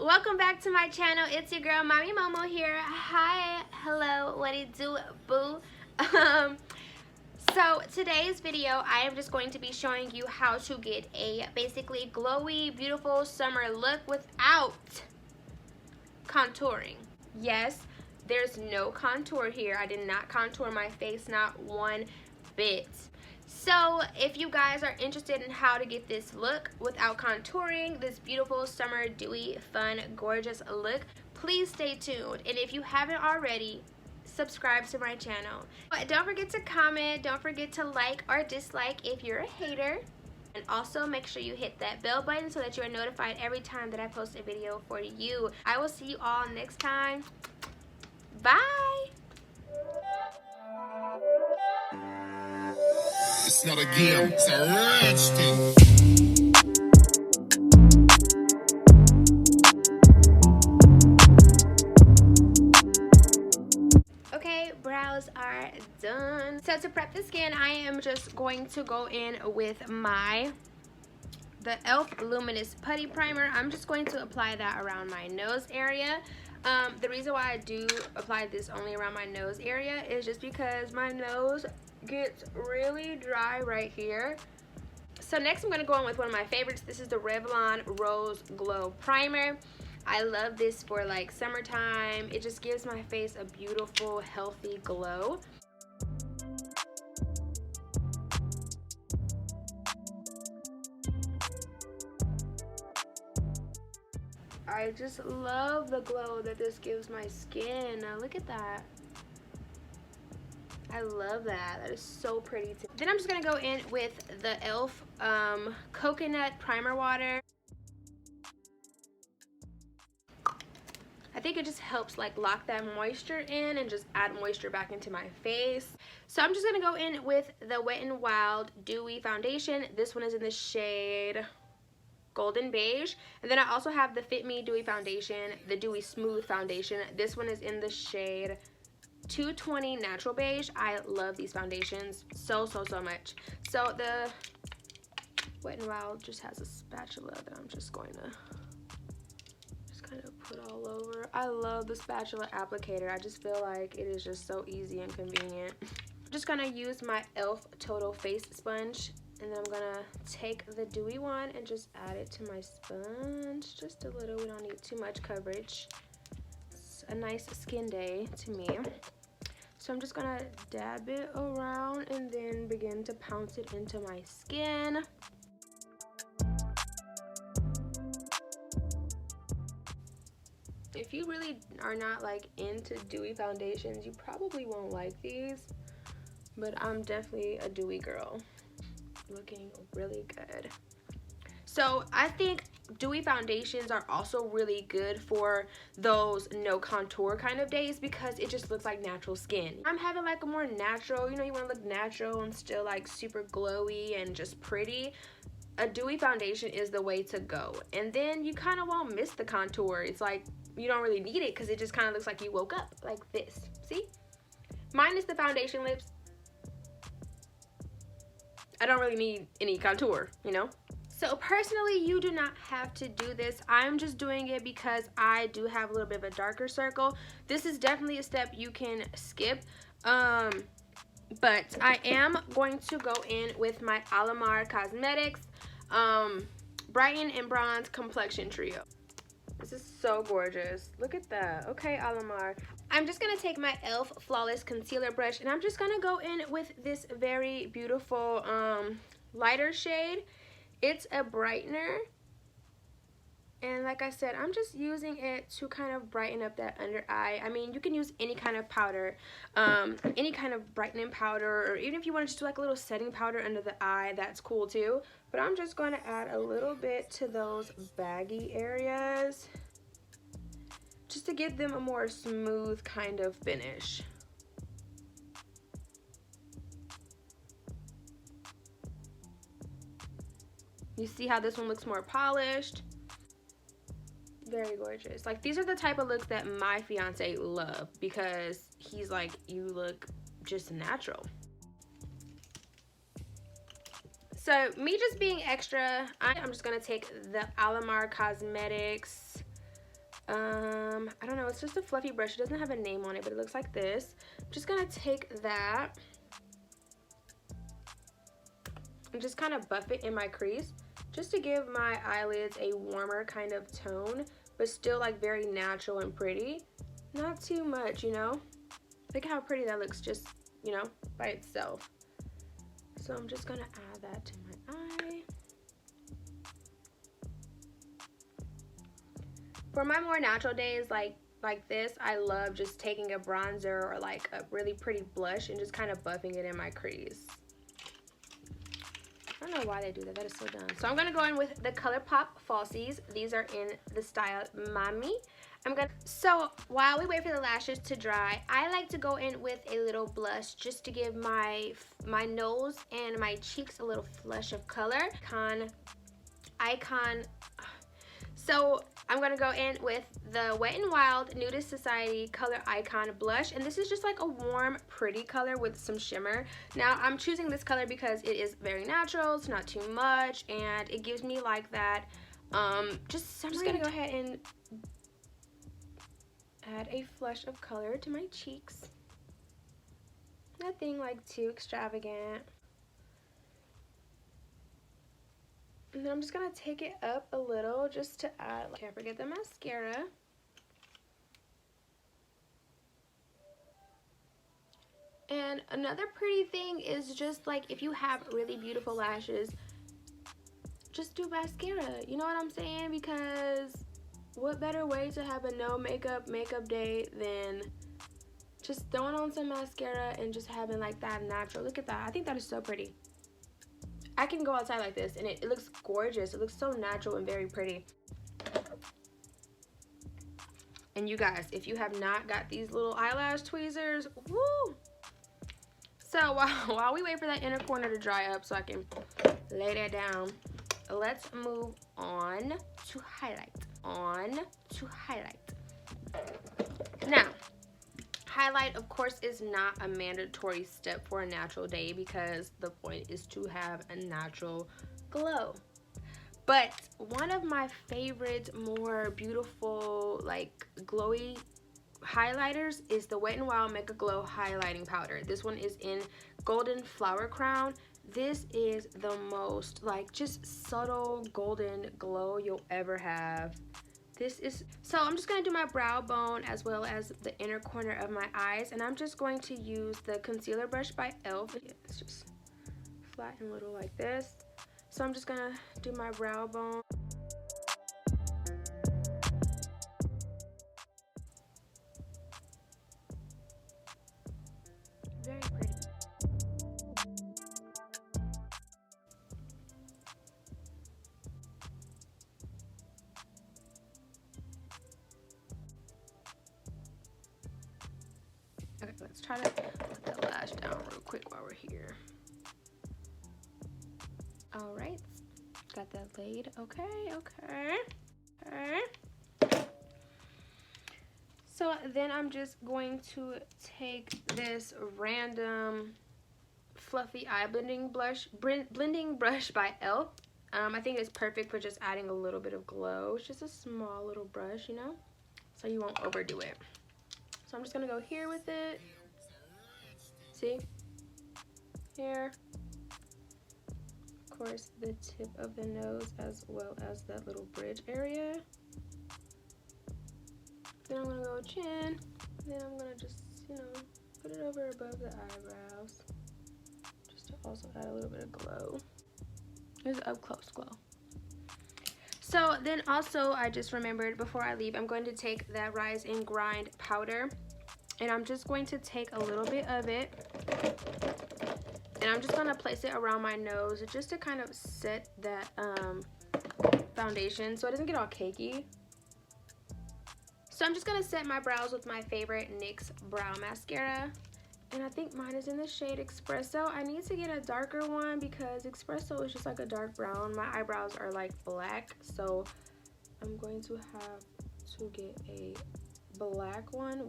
Welcome back to my channel. It's your girl Mommy Momo here. Hi, hello, what it do, boo? So today's video I am just going to be showing you how to get a basically glowy, beautiful summer look without contouring. Yes, there's no contour here. I did not contour my face, not one bit. So if you guys are interested in how to get this look without contouring, this beautiful summer dewy, fun, gorgeous look, please stay tuned. And if you haven't already, subscribe to my channel. But don't forget to comment, don't forget to like or dislike if you're a hater. And also make sure you hit that bell button so that you are notified every time that I post a video for you. I will see you all next time. Bye! It's not a game, it's a rich thing. Okay, brows are done. So to prep the skin, I am just going to go in with the E.L.F. Luminous Putty Primer. I'm just going to apply that around my nose area. The reason why I do apply this only around my nose area is just because my nose gets really dry right here. So next I'm going to go in with one of my favorites. This is the Revlon Rose Glow Primer. I love this for like summertime. It just gives my face a beautiful, healthy glow. I just love the glow that this gives my skin. Now look at that. I love that. That is so pretty. Then I'm just going to go in with the E.L.F. Coconut Primer Water. I think it just helps like lock that moisture in and just add moisture back into my face. So I'm just going to go in with the Wet n Wild Dewy Foundation. This one is in the shade Golden Beige. And then I also have the Fit Me Dewy Foundation, the Dewy Smooth Foundation. This one is in the shade 220 Natural Beige. I love these foundations so much. So the Wet n Wild just has a spatula that I'm just going to kind of put all over. I love the spatula applicator. I just feel like it is just so easy and convenient. I'm just gonna use my E.L.F. Total Face Sponge, and then I'm gonna take the dewy one and just add it to my sponge. Just a little, we don't need too much coverage. It's a nice skin day to me. So I'm just gonna dab it around and then begin to pounce it into my skin. If you really are not like into dewy foundations, you probably won't like these, but I'm definitely a dewy girl. Looking really good. So I think dewy foundations are also really good for those no contour kind of days because it just looks like natural skin. I'm having like a more natural, you know, you want to look natural and still like super glowy and just pretty. A dewy foundation is the way to go, and then you kind of won't miss the contour. It's like you don't really need it because it just kind of looks like you woke up like this. See, minus the foundation lips, I don't really need any contour, you know. So personally, you do not have to do this. I'm just doing it because I do have a little bit of a darker circle. This is definitely a step you can skip. But I am going to go in with my Alamar Cosmetics Brighten Bronze Complexion Trio. This is so gorgeous. Look at that. Okay, Alamar. I'm just going to take my E.L.F. Flawless Concealer Brush, and I'm just going to go in with this very beautiful lighter shade. It's a brightener. And like I said, I'm just using it to kind of brighten up that under eye. I mean, you can use any kind of powder, any kind of brightening powder, or even if you want to just do like a little setting powder under the eye, that's cool too. But I'm just going to add a little bit to those baggy areas just to give them a more smooth kind of finish. You see how this one looks more polished? Very gorgeous. Like, these are the type of looks that my fiance love because he's like, you look just natural. So me just being extra, I'm just gonna take the Alamar Cosmetics I don't know, it's just a fluffy brush. It doesn't have a name on it, but it looks like this. I'm just gonna take that and just kind of buff it in my crease, just to give my eyelids a warmer kind of tone, but still like very natural and pretty. Not too much, you know? Look how pretty that looks just, you know, by itself. So I'm just gonna add that to my eye. For my more natural days like this, I love just taking a bronzer or like a really pretty blush and just kind of buffing it in my crease. I don't know why they do that. That is so dumb. So I'm gonna go in with the ColourPop Falsies. These are in the style Mommy. So while we wait for the lashes to dry, I like to go in with a little blush just to give my nose and my cheeks a little flush of color. Icon. So I'm gonna go in with the Wet n Wild Nudist Society Color Icon Blush, and this is just like a warm, pretty color with some shimmer. Now I'm choosing this color because it is very natural, it's not too much, and it gives me like that. I'm just gonna go ahead and add a flush of color to my cheeks. Nothing like too extravagant. And then I'm just gonna take it up a little just to add, can't forget the mascara. And another pretty thing is just like if you have really beautiful lashes, just do mascara. You know what I'm saying? Because what better way to have a no makeup day than just throwing on some mascara and just having like that natural. Look at that. I think that is so pretty. I can go outside like this and it looks gorgeous. It looks so natural and very pretty. And you guys, if you have not got these little eyelash tweezers, woo! So while we wait for that inner corner to dry up so I can lay that down, let's move on to highlight. Now, highlight, of course, is not a mandatory step for a natural day because the point is to have a natural glow. But one of my favorite, more beautiful, like glowy highlighters is the Wet n Wild Make a Glow highlighting powder. This one is in Golden Flower Crown. This is the most like just subtle golden glow you'll ever have. So I'm just going to do my brow bone as well as the inner corner of my eyes, and I'm just going to use the concealer brush by E.L.F. It's just flat and little like this. So I'm just going to do my brow bone. Very pretty. Okay, let's try to put that lash down real quick while we're here. All right, got that laid. Okay. So then I'm just going to take this random fluffy eye blending brush by E.L.F. I think it's perfect for just adding a little bit of glow. It's just a small little brush, you know, so you won't overdo it. So I'm just gonna go here with it. See? Here. Of course, the tip of the nose as well as that little bridge area. Then I'm gonna go chin. Then I'm gonna just, you know, put it over above the eyebrows. Just to also add a little bit of glow. There's up close glow. So then also I just remembered before I leave, I'm going to take that Rise and Grind powder, and I'm just going to take a little bit of it, and I'm just going to place it around my nose just to kind of set that foundation so it doesn't get all cakey. So I'm just going to set my brows with my favorite NYX brow mascara. And I think mine is in the shade Espresso. I need to get a darker one because Espresso is just like a dark brown. My eyebrows are like black, so I'm going to have to get a black one.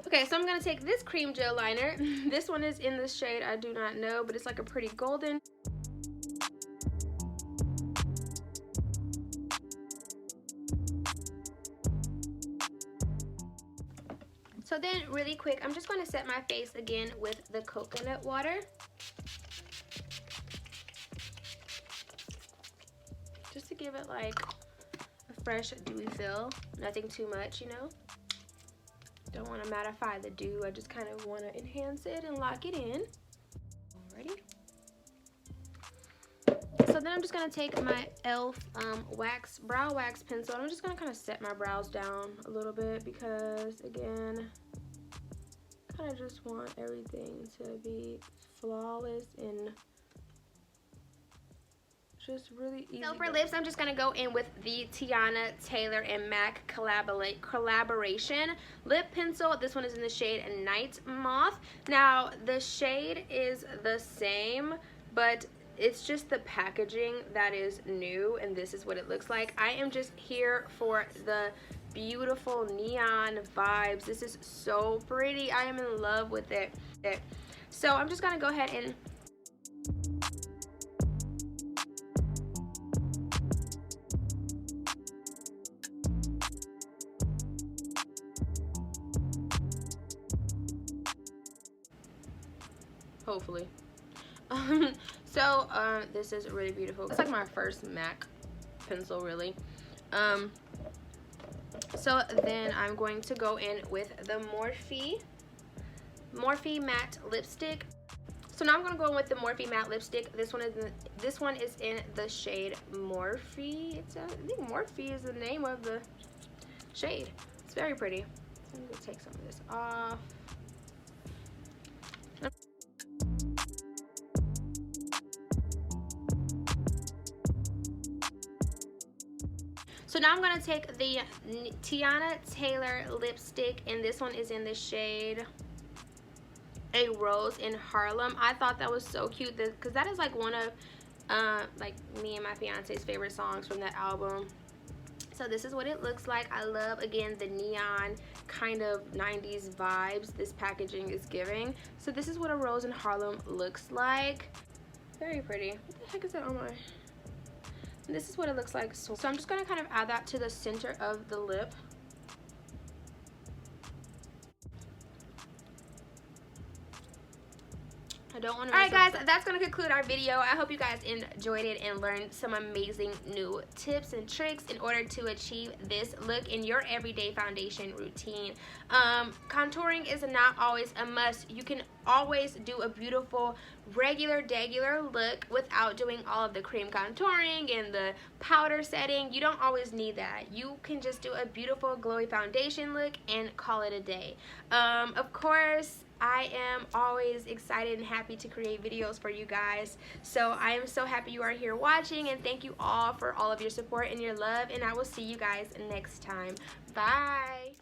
Okay, so I'm going to take this cream gel liner. This one is in the shade I do not know, but it's like a pretty golden. So then really quick, I'm just going to set my face again with the coconut water. Just to give it like a fresh dewy feel. Nothing too much, you know. Don't want to mattify the dew. I just kind of want to enhance it and lock it in. Alrighty. So then I'm just going to take my E.L.F. brow wax pencil. I'm just going to kind of set my brows down a little bit because, again, I kind of just want everything to be flawless and just really easy. So for lips, I'm just going to go in with the Tiana Taylor and MAC collaboration lip pencil. This one is in the shade Night Moth. Now, the shade is the same, but it's just the packaging that is new, and this is what it looks like. I am just here for the beautiful neon vibes. This is so pretty. I am in love with it. So I'm just gonna go ahead and hopefully. So this is really beautiful. It's like my first MAC pencil, really. So then I'm going to go in with the Morphe matte lipstick. So now I'm going to go in with the Morphe matte lipstick. This one is in the shade Morphe. I think Morphe is the name of the shade. It's very pretty. I'm going to take some of this off. So now I'm going to take the Tiana Taylor lipstick, and this one is in the shade A Rose in Harlem. I thought that was so cute because that is like one of like me and my fiance's favorite songs from that album. So this is what it looks like. I love, again, the neon kind of 90s vibes this packaging is giving. So this is what A Rose in Harlem looks like. Very pretty. What the heck is that on my... And this is what it looks like. So I'm just going to kind of add that to the center of the lip. I don't want to. Alright guys, that's going to conclude our video. I hope you guys enjoyed it and learned some amazing new tips and tricks in order to achieve this look in your everyday foundation routine. Contouring is not always a must. You can always do a beautiful regular look without doing all of the cream contouring and the powder setting. You don't always need that. You can just do a beautiful glowy foundation look and call it a day. Of course, I am always excited and happy to create videos for you guys. So I am so happy you are here watching, and thank you all for all of your support and your love, and I will see you guys next time. Bye.